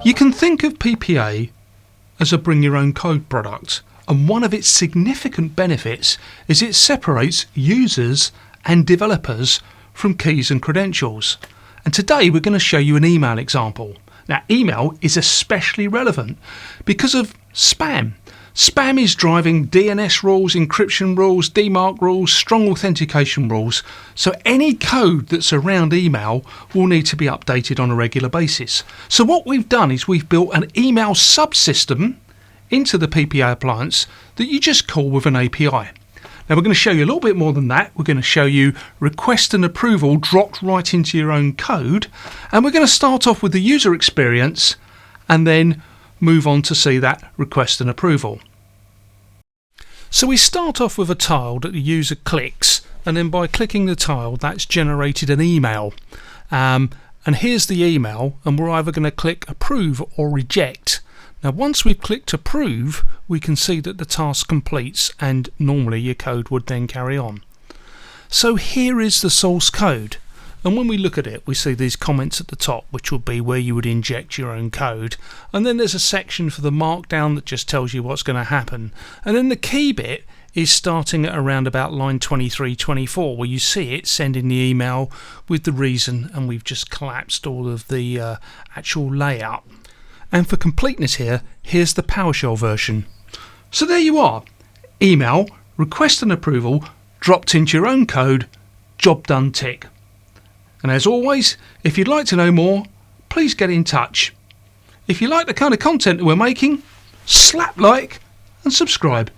You can think of PPA as a bring your own code product, and one of its significant benefits is it separates users and developers from keys and credentials. And today we're going to show you an email example. Now, email is especially relevant because of spam. Spam is driving DNS rules, encryption rules, DMARC rules, strong authentication rules. So any code that's around email will need to be updated on a regular basis. So what we've done is we've built an email subsystem into the PPA appliance that you just call with an API. Now we're going to show you a little bit more than that. We're going to show you request and approval dropped right into your own code. And we're going to start off with the user experience and then move on to see that request and approval. So we start off with a tile that the user clicks, and then by clicking the tile that's generated an email. And here's the email, and we're either going to click approve or reject. Now once we've clicked approve, we can see that the task completes and normally your code would then carry on. So here is the source code. And when we look at it, we see these comments at the top, which would be where you would inject your own code. And then there's a section for the markdown that just tells you what's going to happen. And then the key bit is starting at around about line 23, 24, where you see it sending the email with the reason, and we've just collapsed all of the actual layout. And for completeness here, here's the PowerShell version. So there you are. Email, request and approval, dropped into your own code, job done, tick. And as always, if you'd like to know more, please get in touch. If you like the kind of content that we're making, slap like and subscribe.